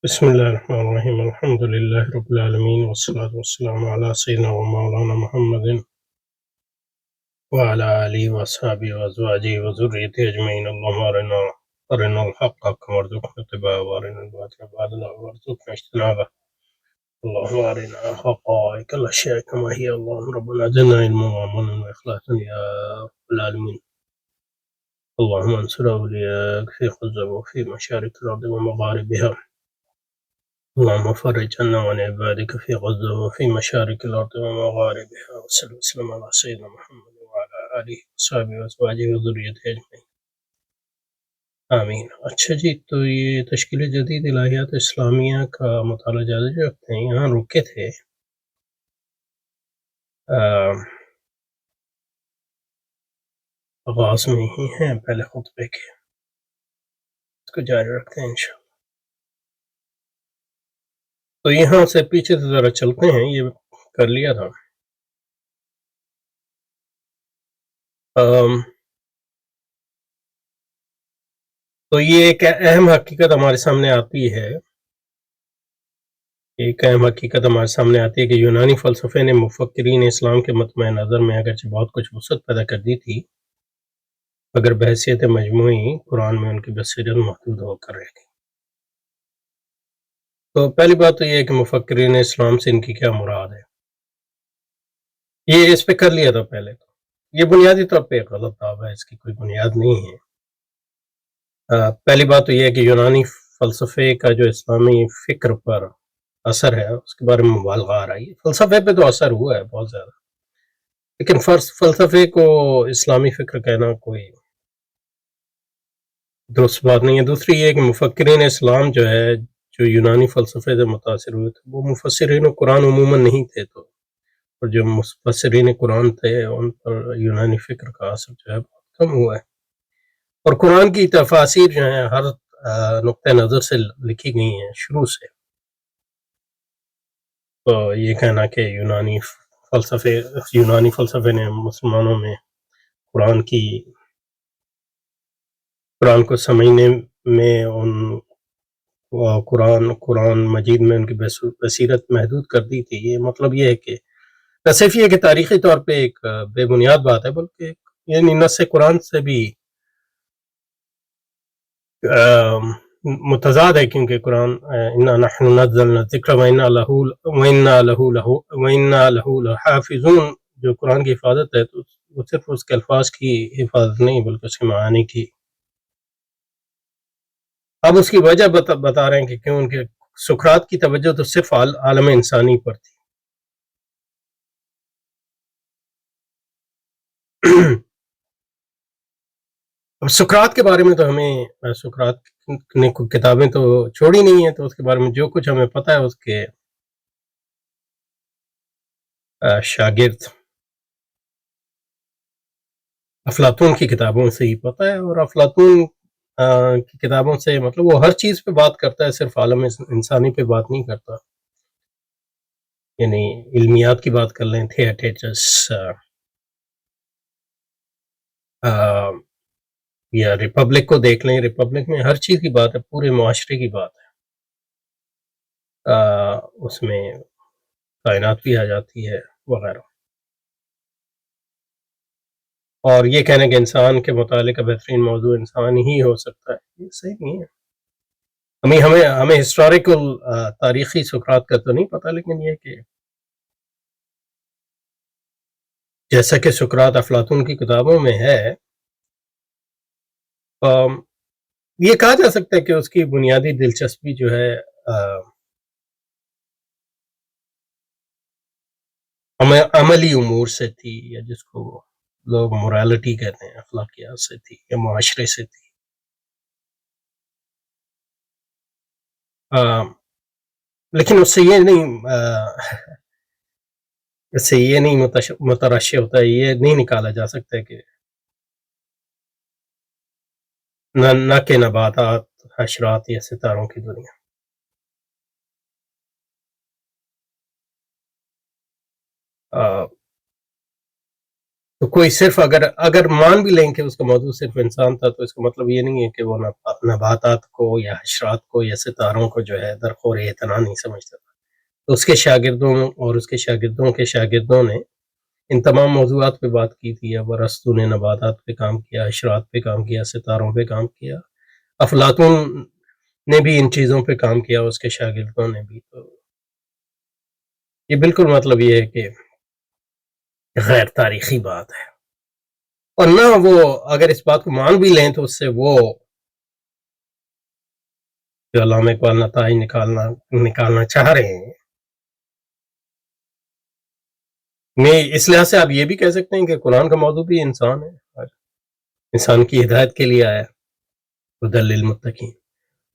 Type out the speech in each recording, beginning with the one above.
بسم الله الرحمن الرحيم الحمد لله رب العالمين والصلاة والسلام على سيدنا ومولانا محمد وعلى آله وأصحابه وأزواجه وذريته أجمعين. اللهم أرنا الحق حقا وارزقنا اتباعه وأرنا الباطل باطلا وارزقنا اجتنابه. اللهم أرنا حقائق الأشياء كما هي. اللهم ربنا زدنا علما وعملا وإخلاصا يا رب العالمين. اللهم انصر أولياءك في غزة وفي مشارق الأرض ومغاربها. اللهم فرج عنا وعن عبادك في غزة وفي مشارق الأرض ومغاربها. وصلى وسلم على سيدنا محمد وعلى آله وصحبه وأزواجه وذريته أجمعين آمین. اچھا جی، تو یہ تشکیل جدید الہیات اسلامیہ کا مطالعہ جاری رکھتے ہیں. یہاں رکے تھے آغاز میں ہی ہیں پہلے خطبے کے، اس کو جاری رکھتے ہیں انشاءاللہ. تو یہاں سے پیچھے سے ذرا چلتے ہیں، یہ کر لیا تھا. تو یہ ایک اہم حقیقت ہمارے سامنے آتی ہے، کہ یونانی فلسفے نے مفکرین اسلام کے مطمع نظر میں اگرچہ بہت کچھ وسعت پیدا کر دی تھی، مگر بحیثیت مجموعی قرآن میں ان کی بصیرت محدود ہو کر رہ گئی. تو پہلی بات تو یہ ہے کہ مفکرین اسلام سے ان کی کیا مراد ہے. یہ اس پہ کر لیا تھا پہلے. تو یہ بنیادی طور پہ ایک غلط دعویٰ ہے، اس کی کوئی بنیاد نہیں ہے. پہلی بات تو یہ ہے کہ یونانی فلسفے کا جو اسلامی فکر پر اثر ہے اس کے بارے میں مبالغہ آ رہی ہے. فلسفے پہ تو اثر ہوا ہے بہت زیادہ، لیکن فلسفے کو اسلامی فکر کہنا کوئی درست بات نہیں ہے. دوسری یہ کہ مفکرین اسلام جو ہے، جو یونانی فلسفے سے متاثر ہوئے تھے، وہ مفسرین قرآن عموماً نہیں تھے. تو اور جو مفسرین قرآن تھے ان پر یونانی فکر کا اثر جو ہے بہت کم ہوا ہے. اور قرآن کی تفاسیر جو ہیں ہر نقطۂ نظر سے لکھی گئی ہیں شروع سے. تو یہ کہنا کہ یونانی فلسفے نے مسلمانوں میں قرآن کو سمجھنے میں قرآن مجید میں ان کی بصیرت محدود کر دی تھی، یہ مطلب یہ ہے کہ نہ صرف یہ کہ تاریخی طور پہ ایک بے بنیاد بات ہے، بلکہ یعنی نص قرآن سے بھی متضاد ہے، کیونکہ قرآن اِنَّا نَحْنُ نَزَّلْنَا الذِّكْرَ وَإِنَّا لَهُ لَحَافِظُونَ، جو قرآن کی حفاظت ہے تو وہ صرف اس کے الفاظ کی حفاظت نہیں بلکہ اس کے معانی کی. اب اس کی وجہ بتا رہے ہیں کہ کیوں ان کے سقراط کی توجہ تو صرف عالم انسانی پر تھی. اب سقراط کے بارے میں تو ہمیں سقراط نے کتابیں تو چھوڑی نہیں ہیں، تو اس کے بارے میں جو کچھ ہمیں پتہ ہے اس کے شاگرد افلاطون کی کتابوں سے ہی پتہ ہے. اور افلاطون کی کتابوں سے مطلب وہ ہر چیز پہ بات کرتا ہے، صرف عالم انسانی پہ بات نہیں کرتا. یعنی علمیات کی بات کر لیں، تھیاٹیٹس یا ریپبلک کو دیکھ لیں، ریپبلک میں ہر چیز کی بات ہے، پورے معاشرے کی بات ہے. اس میں کائنات بھی آ جاتی ہے وغیرہ. اور یہ کہنا کہ انسان کے متعلق بہترین موضوع انسان ہی ہو سکتا ہے، یہ صحیح نہیں ہے. ہمیں ہسٹوریکل تاریخی سقراط کا تو نہیں پتہ، لیکن یہ کہ جیسا کہ سقراط افلاطون کی کتابوں میں ہے، یہ کہا جا سکتا ہے کہ اس کی بنیادی دلچسپی جو ہے عملی امور سے تھی، یا جس کو لوگ مورالٹی کہتے ہیں، اخلاقیات سے تھی یا معاشرے سے تھی. لیکن اس سے یہ نہیں مترشح ہوتا ہے، یہ نہیں نکالا جا سکتا کہ نہ کہ نباتات، حشرات یا ستاروں کی دنیا. تو کوئی صرف اگر مان بھی لیں کہ اس کا موضوع صرف انسان تھا، تو اس کا مطلب یہ نہیں ہے کہ وہ نباتات کو یا حشرات کو یا ستاروں کو جو ہے درخور اعتنا نہیں سمجھتا تھا. تو اس کے شاگردوں اور اس کے شاگردوں کے شاگردوں نے ان تمام موضوعات پہ بات کی تھی. اب ارسطو نے نباتات پہ کام کیا، حشرات پہ کام کیا، ستاروں پہ کام کیا، افلاطون نے بھی ان چیزوں پہ کام کیا، اس کے شاگردوں نے بھی. تو یہ بالکل مطلب یہ ہے کہ غیر تاریخی بات ہے. اور نہ وہ اگر اس بات کو مان بھی لیں تو اس سے وہ جو علامہ اقبال نتائج نکالنا چاہ رہے ہیں، میں اس لحاظ سے آپ یہ بھی کہہ سکتے ہیں کہ قرآن کا موضوع بھی انسان ہے، اور انسان کی ہدایت کے لیے آیا ہدی للمتقین.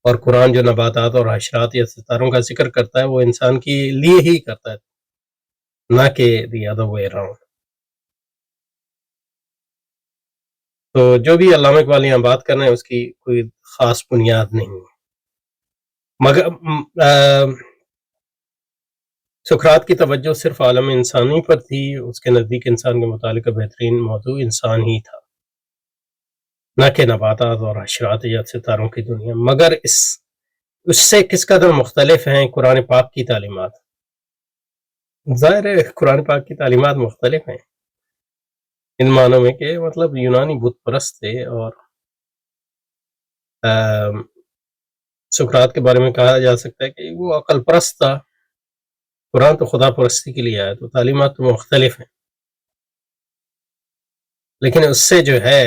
اور قرآن جو نباتات اور حشرات یا ستاروں کا ذکر کرتا ہے وہ انسان کے لیے ہی کرتا ہے، نہ کہ دی ادر وے اراؤنڈ. تو جو بھی علامہ اقبال یہاں بات کر رہے ہیں اس کی کوئی خاص بنیاد نہیں ہے. مگر سقراط کی توجہ صرف عالم انسانی پر تھی. اس کے نزدیک انسان کے متعلق بہترین موضوع انسان ہی تھا، نہ کہ نباتات اور حشرات یا ستاروں کی دنیا. مگر اس سے کس قدر مختلف ہیں قرآن پاک کی تعلیمات. ظاہر ہے قرآن پاک کی تعلیمات مختلف ہیں ان معنوں میں کہ مطلب یونانی بت پرست تھے، اور سقراط کے بارے میں کہا جا سکتا ہے کہ وہ عقل پرست تھا. قرآن تو خدا پرستی کے لیے آیا، تو تعلیمات تو مختلف ہیں. لیکن اس سے جو ہے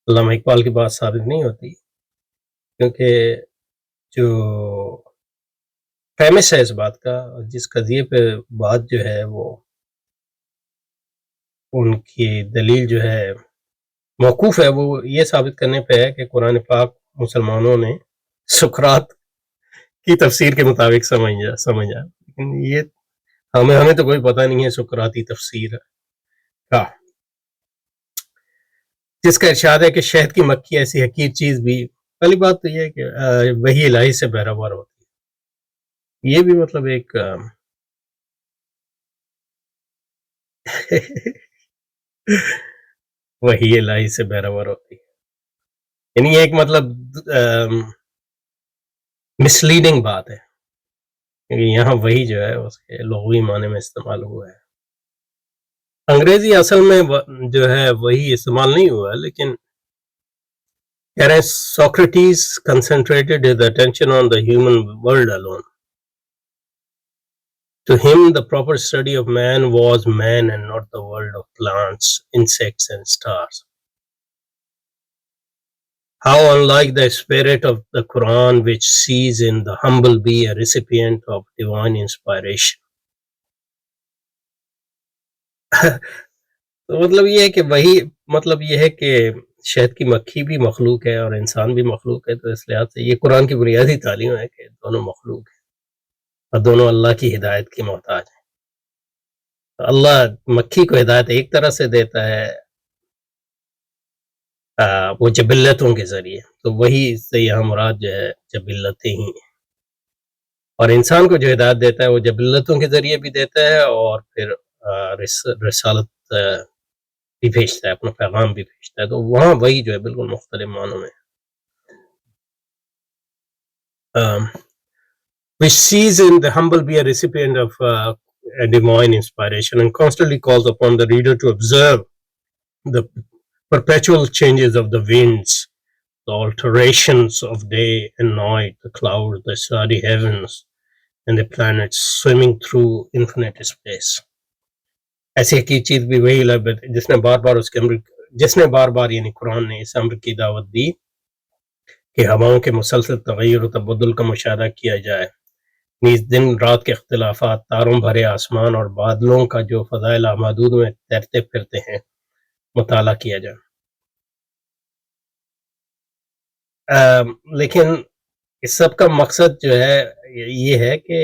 علامہ اقبال کی بات ثابت نہیں ہوتی، کیونکہ جو فیمس ہے اس بات کا، جس قضیے پہ بات جو ہے وہ ان کی دلیل جو ہے موقوف ہے، وہ یہ ثابت کرنے پہ ہے کہ قرآن پاک مسلمانوں نے سقراط کی تفسیر کے مطابق سمجھا. لیکن یہ ہمیں تو کوئی پتہ نہیں ہے سقراطی تفسیر کا، جس کا ارشاد ہے کہ شہد کی مکھی ایسی حقیر چیز بھی. پہلی بات تو یہ ہے کہ وحی الہی سے بہرہ ہوتی ہے. یہ بھی مطلب ایک وحی الہی سے بہرہ ہوتی ہے، یعنی یہ ایک مطلب مسلیڈنگ بات ہے، کیونکہ یہاں وہی جو ہے اس کے لغوی معنی میں استعمال ہوا ہے. انگریزی اصل میں جو ہے وہی استعمال نہیں ہوا ہے، لیکن کہہ رہے ہیں Socrates concentrated his attention on the human world alone. To him, the proper study of man was man and not the world of plants, insects and stars. How unlike the spirit of the Quran, which sees in the humble bee a recipient of divine inspiration. تو مطلب یہ ہے کہ وہی مطلب یہ ہے کہ شہد کی مکھی بھی مخلوق ہے اور انسان بھی مخلوق ہے. تو اس لحاظ سے یہ قرآن کی بنیادی تعلیم ہے کہ دونوں مخلوق ہیں اور دونوں اللہ کی ہدایت کی محتاج ہیں. اللہ مکھی کو ہدایت ایک طرح سے دیتا ہے، وہ جبلتوں کے ذریعے. تو وہی سے یہاں مراد جو ہے جبلتیں ہی ہیں. اور انسان کو جو ہدایت دیتا ہے وہ جبلتوں کے ذریعے بھی دیتا ہے، اور پھر رسالت بھی بھیجتا ہے، اپنا پیغام بھی بھیجتا ہے. تو وہاں وہی جو ہے بالکل مختلف معنوں میں which sees in the humble be a recipient of a divine inspiration and constantly calls upon the reader to observe the perpetual changes of the winds, the alterations of day and night, the clouds, the starry heavens, and the planets swimming through infinite space. ایسی ایک چیز بھی وہی جس نے بار بار اس کے جس نے بار بار یعنی قرآن نے اس امر کی دعوت دی کہ ہواؤں کے مسلسل تغیر و تبدل کا مشاہدہ کیا جائے، نیز دن رات کے اختلافات، تاروں بھرے آسمان اور بادلوں کا جو فضائل لامحدود میں تیرتے پھرتے ہیں مطالعہ کیا جائے. لیکن اس سب کا مقصد جو ہے یہ ہے کہ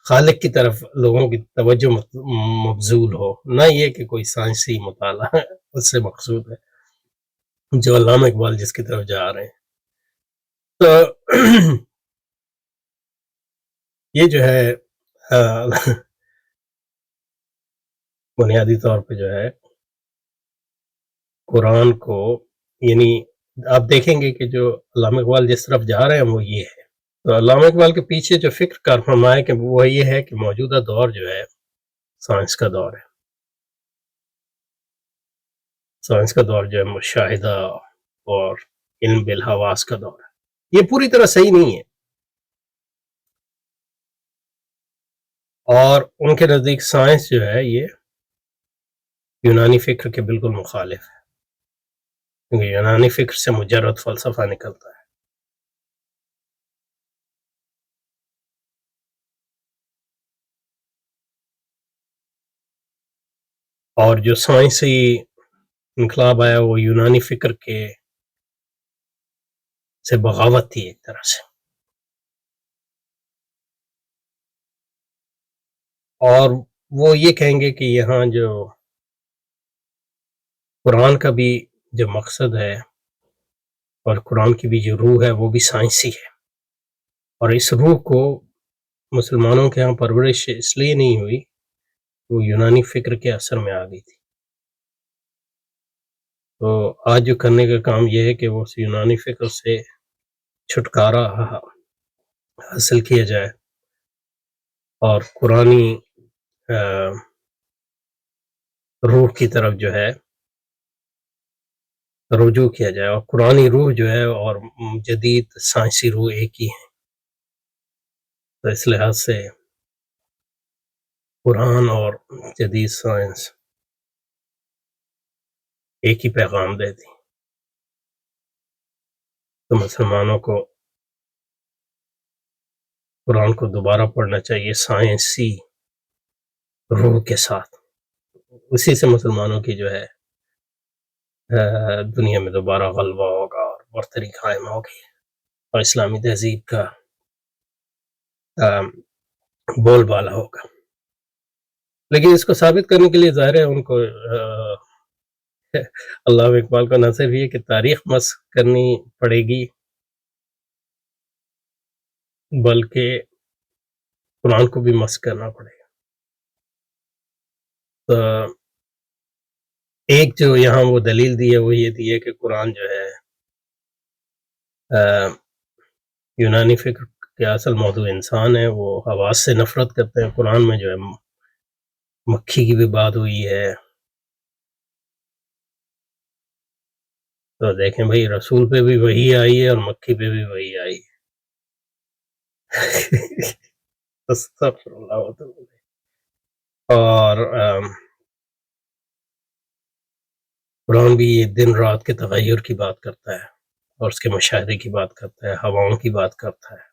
خالق کی طرف لوگوں کی توجہ مبذول ہو، نہ یہ کہ کوئی سائنسی مطالعہ اس سے مقصود ہے جو علامہ اقبال جس کی طرف جا رہے ہیں. تو یہ جو ہے بنیادی طور پہ جو ہے قرآن کو، یعنی آپ دیکھیں گے کہ جو علامہ اقبال جس طرف جا رہے ہیں وہ یہ ہے. تو علامہ اقبال کے پیچھے جو فکر کار فرما ہے کہ وہ یہ ہے کہ موجودہ دور جو ہے سائنس کا دور ہے. سائنس کا دور جو ہے مشاہدہ اور علم بالحواس کا دور ہے. یہ پوری طرح صحیح نہیں ہے، اور ان کے نزدیک سائنس جو ہے یہ یونانی فکر کے بالکل مخالف ہے، کیونکہ یونانی فکر سے مجرد فلسفہ نکلتا ہے. اور جو سائنسی انقلاب آیا وہ یونانی فکر کے سے بغاوت تھی ایک طرح سے. اور وہ یہ کہیں گے کہ یہاں جو قرآن کا بھی جو مقصد ہے اور قرآن کی بھی جو روح ہے وہ بھی سائنسی ہے، اور اس روح کو مسلمانوں کے ہاں پرورش اس لیے نہیں ہوئی، وہ یونانی فکر کے اثر میں آ گئی تھی. تو آج جو کرنے کا کام یہ ہے کہ وہ اس یونانی فکر سے چھٹکارا حاصل کیا جائے اور قرآنی روح کی طرف جو ہے رجوع کیا جائے. اور قرآنی روح جو ہے اور جدید سائنسی روح ایک ہی ہیں. تو اس لحاظ سے قرآن اور جدید سائنس ایک ہی پیغام دیتی. تو مسلمانوں کو قرآن کو دوبارہ پڑھنا چاہیے سائنسی روح کے ساتھ. اسی سے مسلمانوں کی جو ہے دنیا میں دوبارہ غلبہ ہوگا اور برتری قائم ہوگی اور اسلامی تہذیب کا بول بالا ہوگا. لیکن اس کو ثابت کرنے کے لیے ظاہر ہے ان کو علامہ اقبال کو نہ صرف یہ کہ تاریخ مسخ کرنی پڑے گی بلکہ قرآن کو بھی مسخ کرنا پڑے گا. تو ایک جو یہاں وہ دلیل دی ہے وہ یہ دی ہے کہ قرآن جو ہے یونانی فکر کے اصل موضوع انسان ہے، وہ حواس سے نفرت کرتے ہیں. قرآن میں جو ہے مکھی کی بھی بات ہوئی ہے. تو دیکھیں بھائی رسول پہ بھی وہی آئی ہے اور مکھی پہ بھی وہی آئی ہے. استغفر اللہ. اور قرآن بھی دن رات کے تغیر کی بات کرتا ہے اور اس کے مشاہدے کی بات کرتا ہے، ہواؤں کی بات کرتا ہے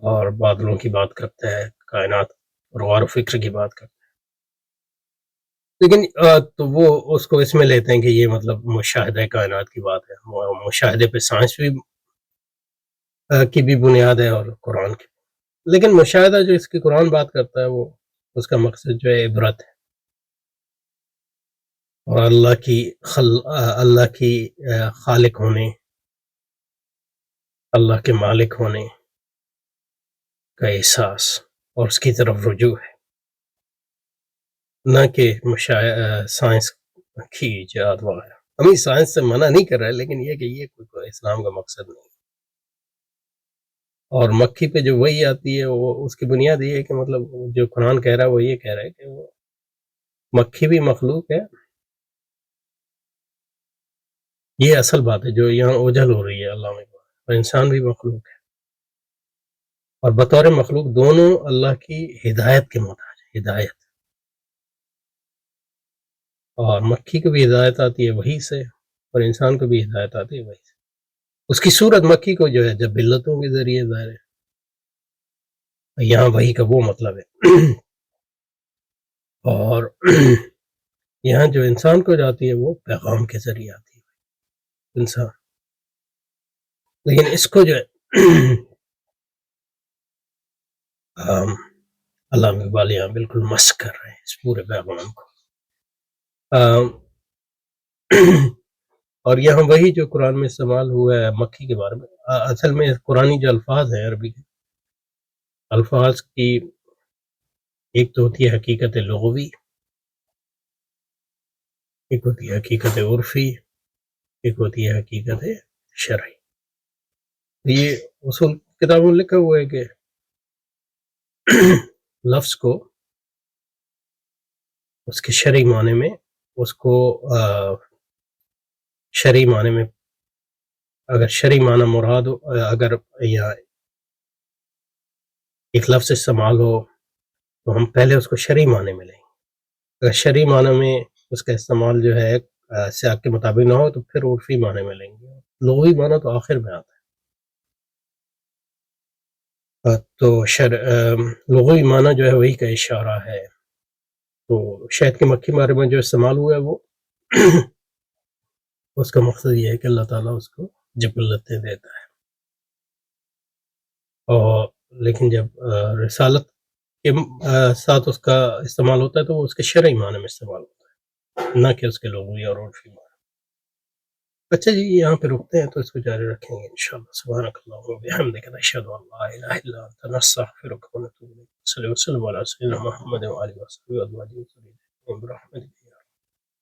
اور بادلوں کی بات کرتا ہے، کائنات اور غور و فکر کی بات کرتا ہے. لیکن تو وہ اس کو اس میں لیتے ہیں کہ یہ مطلب مشاہدہ کائنات کی بات ہے. مشاہدے پہ سائنس بھی کی بھی بنیاد ہے اور قرآن کی. لیکن مشاہدہ جو اس کی قرآن بات کرتا ہے وہ اس کا مقصد جو ہے عبرت ہے اور اللہ کی خالق ہونے، اللہ کے مالک ہونے کا احساس اور اس کی طرف رجوع ہے، نہ کہ سائنس کی ایجاد وغیرہ. ہمیں سائنس سے منع نہیں کر رہا ہے، لیکن یہ کہ یہ کوئی اسلام کا مقصد نہیں. اور مکھی پہ جو وہی آتی ہے وہ اس کی بنیاد یہ ہے کہ مطلب جو قرآن کہہ رہا ہے وہ یہ کہہ رہا ہے کہ وہ مکھی بھی مخلوق ہے. یہ اصل بات ہے جو یہاں اوجھل ہو رہی ہے اللہ میں، اور انسان بھی مخلوق ہے اور بطور مخلوق دونوں اللہ کی ہدایت کے محتاج ہیں. ہدایت، اور مکھی کو بھی ہدایت آتی ہے وہی سے اور انسان کو بھی ہدایت آتی ہے وہی سے. اس کی صورت مکھی کو جو ہے جب علتوں کے ذریعے ظاہر ہے، یہاں وہی کا وہ مطلب ہے. اور یہاں جو انسان کو جاتی ہے وہ پیغام کے ذریعے آتی ہے انسان. لیکن اس کو جو ہے علامہ اقبال یہاں بالکل مسخ کر رہے ہیں اس پورے پیغام کو. اور یہاں وہی جو قرآن میں استعمال ہوا ہے مکھی کے بارے میں، اصل میں قرآنی جو الفاظ ہیں عربی کے الفاظ کی ایک تو ہوتی ہے حقیقت لغوی، ایک ہوتی ہے حقیقت عرفی، ایک ہوتی ہے حقیقت شرعی. یہ اصول کتابوں میں لکھا ہوا ہے کہ لفظ کو اس کے شرعی معنی میں، اس کو شرعی معنی میں اگر شرعی معنی مراد ہو، اگر یا ایک لفظ استعمال ہو تو ہم پہلے اس کو شرعی معنی میں لیں گے. اگر شرعی معنی میں اس کا استعمال جو ہے سیاق کے مطابق نہ ہو تو پھر عرفی معنی میں لیں گے. لغوی معنی تو آخر میں آتا ہے. تو لغوی معنی جو ہے وہی کا اشارہ ہے. تو شہد کی مکھی بارے میں جو استعمال ہوا ہے وہ اس کا مقصد یہ ہے کہ اللہ تعالیٰ اس کو جبلتیں دیتا ہے. اور لیکن جب رسالت کے ساتھ اس کا استعمال ہوتا ہے تو وہ اس کے شرعی معنی میں استعمال ہوتا ہے، نہ کہ اس کے لغوی اور عرفی معنی. اچھا جی، یہاں پہ رکتے ہیں تو اس کو جاری رکھیں گے انشاءاللہ. سبحانک اللہم و بحمدک، نشہد ان لا الہ الا انت، نستغفرک و نتوب الیک. صلی اللہ علیہ وسلم علی سیدنا محمد و آلہ وصحبہ اجمعین برحمتک.